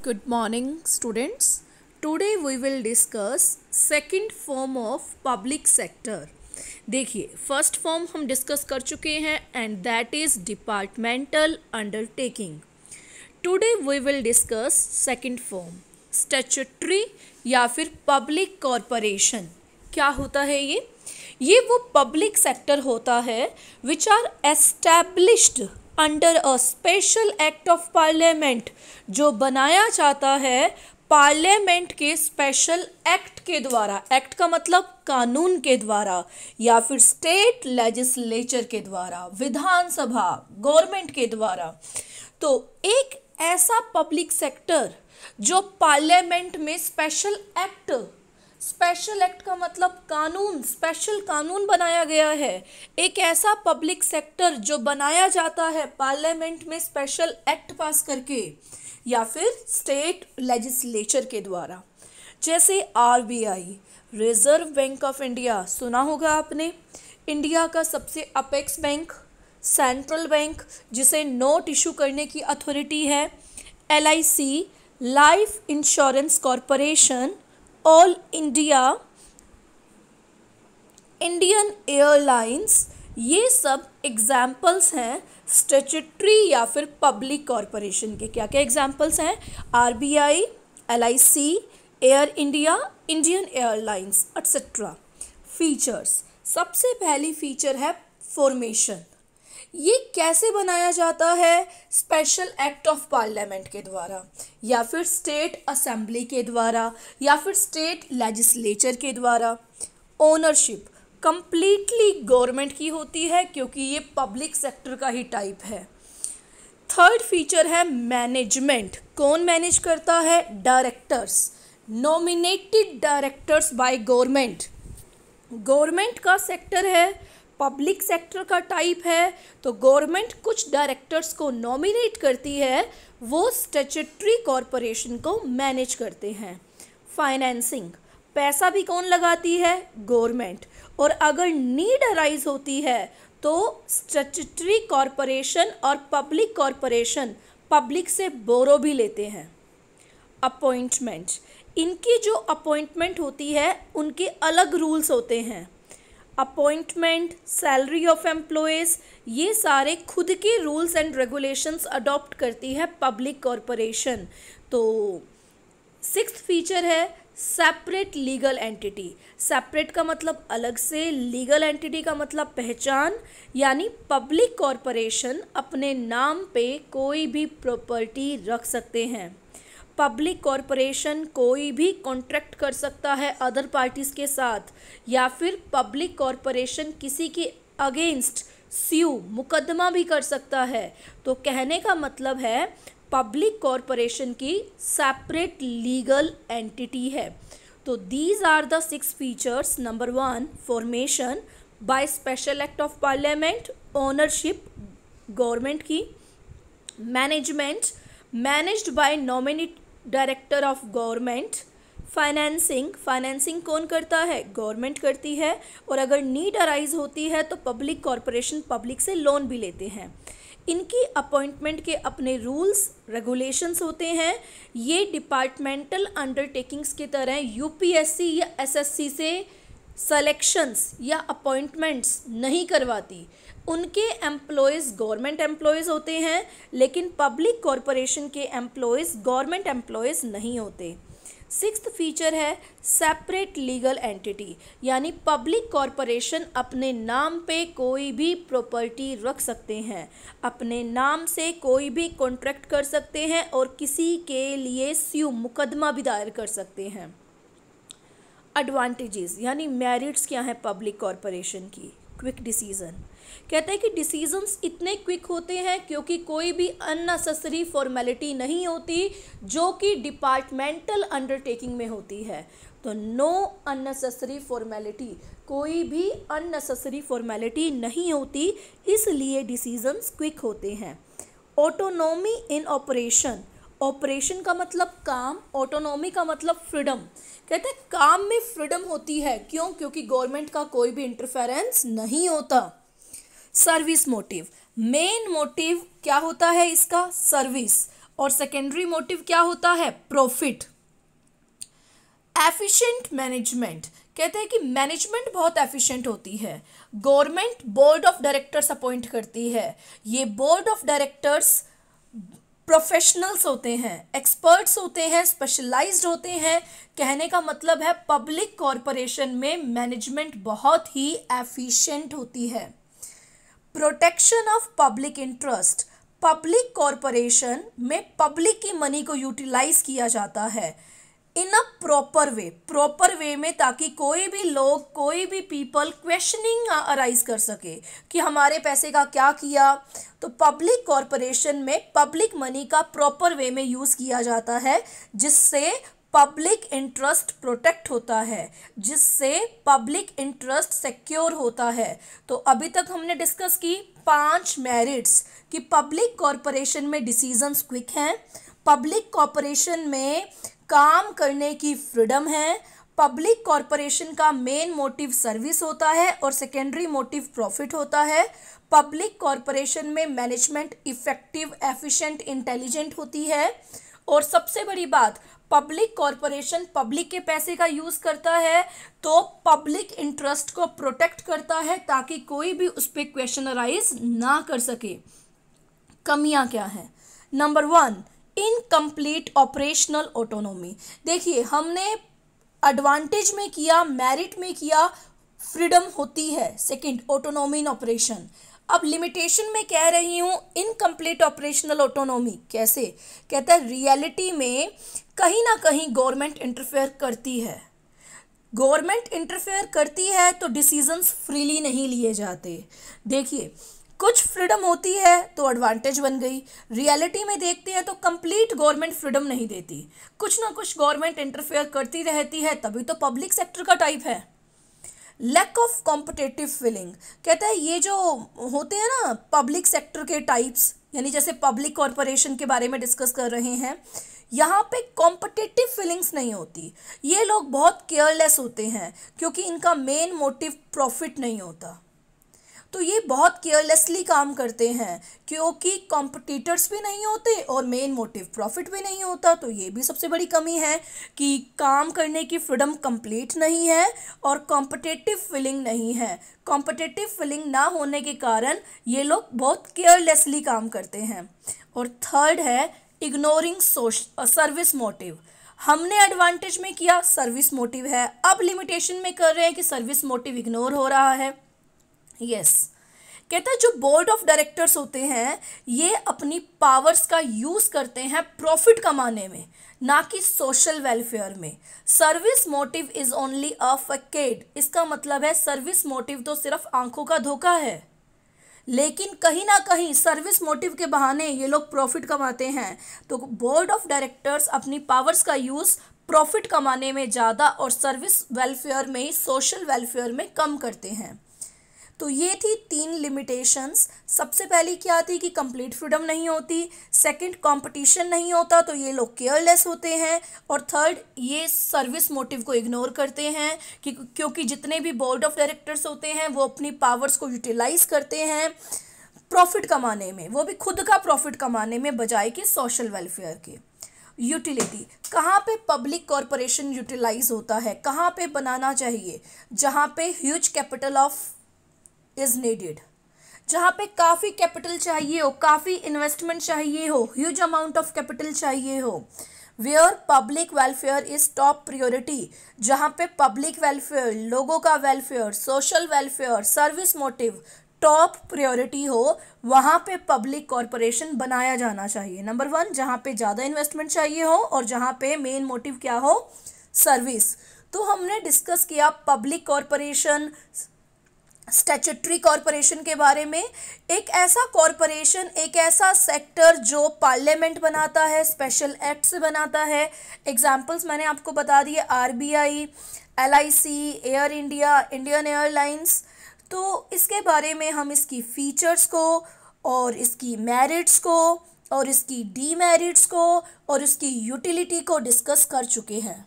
Good morning, students. Today we will discuss second form of public sector. देखिए, first form हम discuss कर चुके हैं and that is departmental undertaking. Today we will discuss second form, statutory या फिर public corporation. क्या होता है ये वो पब्लिक सेक्टर होता है which are established under a special act of parliament, जो बनाया जाता है पार्लियामेंट के स्पेशल एक्ट के द्वारा. एक्ट का मतलब कानून के द्वारा या फिर स्टेट लेजिस्लेचर के द्वारा, विधानसभा गवर्नमेंट के द्वारा. तो एक ऐसा पब्लिक सेक्टर जो पार्लियामेंट में स्पेशल एक्ट का मतलब कानून, स्पेशल कानून बनाया गया है. एक ऐसा पब्लिक सेक्टर जो बनाया जाता है पार्लियामेंट में स्पेशल एक्ट पास करके या फिर स्टेट लेजिस्लेचर के द्वारा. जैसे RBI, reserve bank of India, सुना होगा आपने. इंडिया का सबसे अपेक्स बैंक, सेंट्रल बैंक जिसे नोट इशू करने की अथॉरिटी है. LIC, life insurance corporation, all India, Indian airlines, ये सब एग्जाम्पल्स हैं स्टैट्यूटरी या फिर पब्लिक कॉरपोरेशन के. क्या क्या एग्जाम्पल्स हैं? RBI, LIC, air India, Indian airlines etcetera. Features, सबसे पहली फीचर है फॉर्मेशन. ये कैसे बनाया जाता है? स्पेशल एक्ट ऑफ पार्लियामेंट के द्वारा या फिर स्टेट असेंबली के द्वारा या फिर स्टेट लेजिस्लेचर के द्वारा. ओनरशिप कंप्लीटली गवर्नमेंट की होती है क्योंकि ये पब्लिक सेक्टर का ही टाइप है. थर्ड फीचर है मैनेजमेंट. कौन मैनेज करता है? Directors, nominated directors by government. Government का सेक्टर है, पब्लिक सेक्टर का टाइप है, तो गवर्नमेंट कुछ डायरेक्टर्स को नॉमिनेट करती है, वो स्टैट्यूटरी कॉरपोरेशन को मैनेज करते हैं. फाइनेंसिंग, पैसा भी कौन लगाती है? गवर्नमेंट. और अगर नीड अराइज होती है तो स्टैट्यूटरी कॉरपोरेशन और पब्लिक कॉरपोरेशन पब्लिक से बोरो भी लेते हैं. अपॉइंटमेंट, इनकी जो अपॉइंटमेंट होती है उनके अलग रूल्स होते हैं. अपॉइंटमेंट, सैलरी ऑफ एम्प्लॉयज़, ये सारे खुद के रूल्स एंड रेगुलेशंस अडॉप्ट करती है पब्लिक कॉरपोरेशन. तो सिक्स्थ फीचर है सेपरेट लीगल एंटिटी. सेपरेट का मतलब अलग से, लीगल एंटिटी का मतलब पहचान, यानी पब्लिक कॉरपोरेशन अपने नाम पे कोई भी प्रॉपर्टी रख सकते हैं. पब्लिक कॉरपोरेशन कोई भी कॉन्ट्रैक्ट कर सकता है अदर पार्टीज़ के साथ, या फिर पब्लिक कॉरपोरेशन किसी के अगेंस्ट मुकदमा भी कर सकता है. तो कहने का मतलब है पब्लिक कॉरपोरेशन की सेपरेट लीगल एंटिटी है. तो these are the 6 features. Number 1, formation by special act of parliament, ownership government की. Management, managed by nominate director of government. Financing कौन करता है? गवर्नमेंट करती है. और अगर नीड अराइज होती है तो पब्लिक कॉरपोरेशन पब्लिक से लोन भी लेते हैं. इनकी अपॉइंटमेंट के अपने रूल्स रेगुलेशंस होते हैं. ये डिपार्टमेंटल अंडरटेकिंग्स की तरह यूपीएससी या एसएससी से सेलेक्शंस या अपॉइंटमेंट्स नहीं करवाती. उनके एम्प्लॉयज़ गवर्नमेंट एम्प्लॉयज़ होते हैं, लेकिन पब्लिक कॉरपोरेशन के एम्प्लॉयज़ गवर्नमेंट एम्प्लॉयज़ नहीं होते. सिक्स्थ फीचर है सेपरेट लीगल एंटिटी, यानी पब्लिक कॉरपोरेशन अपने नाम पे कोई भी प्रॉपर्टी रख सकते हैं, अपने नाम से कोई भी कॉन्ट्रैक्ट कर सकते हैं और किसी के लिए मुकदमा भी दायर कर सकते हैं. एडवांटेजेस यानी मेरिट्स क्या है पब्लिक कॉरपोरेशन की? Quick decision. कहते हैं कि डिसीजंस इतने क्विक होते हैं क्योंकि कोई भी अननेसेसरी फॉर्मेलिटी नहीं होती जो कि डिपार्टमेंटल अंडरटेकिंग में होती है. तो नो अननेसेसरी फॉर्मेलिटी, कोई भी अननेसेसरी फॉर्मेलिटी नहीं होती, इसलिए डिसीजंस क्विक होते हैं. ऑटोनॉमी इन ऑपरेशन का मतलब काम, ऑटोनॉमी का मतलब फ्रीडम. कहते हैं काम में फ्रीडम होती है. क्यों? क्योंकि गवर्नमेंट का कोई भी इंटरफेरेंस नहीं होता. सर्विस मोटिव, मेन मोटिव क्या होता है इसका? सर्विस. और सेकेंडरी मोटिव क्या होता है? प्रॉफिट। एफिशिएंट मैनेजमेंट, कहते हैं कि मैनेजमेंट बहुत एफिशिएंट होती है। Government board of directors appoint करती है। ये बोर्ड ऑफ डायरेक्टर्स प्रोफेशनल्स होते हैं, एक्सपर्ट्स होते हैं, स्पेशलाइज्ड होते हैं। कहने का मतलब है पब्लिक कॉरपोरेशन में मैनेजमेंट बहुत ही एफिशिएंट होती है। Protection of public interest, public corporation में पब्लिक की मनी को यूटिलाइज किया जाता है इन अ प्रॉपर वे में, ताकि कोई भी लोग, कोई भी पीपल क्वेश्चनिंग अराइज कर सके कि हमारे पैसे का क्या किया। तो पब्लिक कॉरपोरेशन में पब्लिक मनी का प्रॉपर वे में यूज़ किया जाता है, जिससे पब्लिक इंटरेस्ट प्रोटेक्ट होता है, जिससे पब्लिक इंटरेस्ट सिक्योर होता है। तो अभी तक हमने डिस्कस की 5 मेरिट्स कि पब्लिक कॉरपोरेशन में डिसीजंस क्विक हैं, पब्लिक कॉरपोरेशन में काम करने की फ्रीडम है, पब्लिक कॉरपोरेशन का मेन मोटिव सर्विस होता है और सेकेंडरी मोटिव प्रॉफिट होता है, पब्लिक कॉरपोरेशन में मैनेजमेंट इफेक्टिव, एफिशिएंट, इंटेलिजेंट होती है, और सबसे बड़ी बात, पब्लिक कॉरपोरेशन पब्लिक के पैसे का यूज़ करता है तो पब्लिक इंटरेस्ट को प्रोटेक्ट करता है, ताकि कोई भी उस पर क्वेश्चन अराइज ना कर सके। कमियां क्या हैं? Number 1, incomplete operational autonomy. देखिए, हमने एडवांटेज में किया, मेरिट में किया, फ्रीडम होती है। सेकंड, ऑटोनॉमी इन ऑपरेशन। अब लिमिटेशन में कह रही हूँ इनकम्प्लीट ऑपरेशनल ऑटोनॉमी। कैसे? कहता है रियलिटी में कहीं ना कहीं गवर्नमेंट इंटरफेयर करती है। गवर्नमेंट इंटरफेयर करती है तो डिसीजंस फ्रीली नहीं लिए जाते। देखिए, कुछ फ्रीडम होती है तो एडवांटेज बन गई। रियलिटी में देखते हैं तो कंप्लीट गवर्नमेंट फ्रीडम नहीं देती, कुछ ना कुछ गवर्नमेंट इंटरफेयर करती रहती है, तभी तो पब्लिक सेक्टर का टाइप है। लैक ऑफ कॉम्पिटिटिव फीलिंग, कहता है ये जो होते हैं ना पब्लिक सेक्टर के टाइप्स, यानी जैसे पब्लिक कॉरपोरेशन के बारे में डिस्कस कर रहे हैं, यहाँ पे कॉम्पिटिटिव फीलिंग्स नहीं होती। ये लोग बहुत केयरलेस होते हैं क्योंकि इनका मेन मोटिव प्रॉफिट नहीं होता, तो ये बहुत केयरलेसली काम करते हैं क्योंकि कॉम्पिटिटर्स भी नहीं होते और मेन मोटिव प्रॉफिट भी नहीं होता। तो ये भी सबसे बड़ी कमी है कि काम करने की फ्रीडम कंप्लीट नहीं है और कॉम्पिटिटिव फीलिंग नहीं है। कॉम्पिटिटिव फीलिंग ना होने के कारण ये लोग बहुत केयरलेसली काम करते हैं। और थर्ड है इग्नोरिंग सर्विस मोटिव। हमने एडवांटेज में किया, सर्विस मोटिव है, अब लिमिटेशन में कर रहे हैं कि सर्विस मोटिव इग्नोर हो रहा है। यस, कहता है जो बोर्ड ऑफ डायरेक्टर्स होते हैं ये अपनी पावर्स का यूज करते हैं प्रॉफिट कमाने में, ना कि सोशल वेलफेयर में। Service motive is only a facade, इसका मतलब है सर्विस मोटिव तो सिर्फ आंखों का धोखा है, लेकिन कहीं ना कहीं सर्विस मोटिव के बहाने ये लोग प्रॉफिट कमाते हैं। तो बोर्ड ऑफ डायरेक्टर्स अपनी पावर्स का यूज प्रॉफिट कमाने में ज़्यादा और सर्विस वेलफेयर में, सोशल वेलफेयर में कम करते हैं। तो ये थी 3 लिमिटेशंस। सबसे पहली क्या थी कि कंप्लीट फ्रीडम नहीं होती, सेकंड कंपटीशन नहीं होता तो ये लोग केयरलेस होते हैं, और थर्ड ये सर्विस मोटिव को इग्नोर करते हैं क्योंकि जितने भी बोर्ड ऑफ डायरेक्टर्स होते हैं वो अपनी पावर्स को यूटिलाइज करते हैं प्रॉफिट कमाने में, वो भी खुद का प्रॉफिट कमाने में बजाय कि सोशल वेलफेयर के। यूटिलिटी, कहाँ पे पब्लिक कॉरपोरेशन यूटिलाइज होता है, कहाँ पे बनाना चाहिए? जहाँ पे huge capital of is needed, जहाँ पे काफ़ी कैपिटल चाहिए हो, काफ़ी इन्वेस्टमेंट चाहिए हो, ह्यूज अमाउंट ऑफ कैपिटल चाहिए हो। Where public welfare is top priority, जहाँ पे पब्लिक वेलफेयर, लोगों का welfare, social welfare, service motive top priority हो, वहाँ पे पब्लिक कॉरपोरेशन बनाया जाना चाहिए। नंबर 1, जहाँ पे ज़्यादा इन्वेस्टमेंट चाहिए हो और जहाँ पे मेन मोटिव क्या हो, सर्विस। तो हमने डिस्कस किया पब्लिक कॉरपोरेशन, स्टैट्यूटरी कॉरपोरेशन के बारे में। एक ऐसा कॉरपोरेशन, एक ऐसा सेक्टर जो पार्लियामेंट बनाता है, स्पेशल एक्ट से बनाता है। एग्जाम्पल्स मैंने आपको बता दिए, RBI, LIC, air India, Indian airlines. तो इसके बारे में हम इसकी फीचर्स को और इसकी मेरिट्स को और इसकी डीमेरिट्स को और इसकी यूटिलिटी को डिस्कस कर चुके हैं।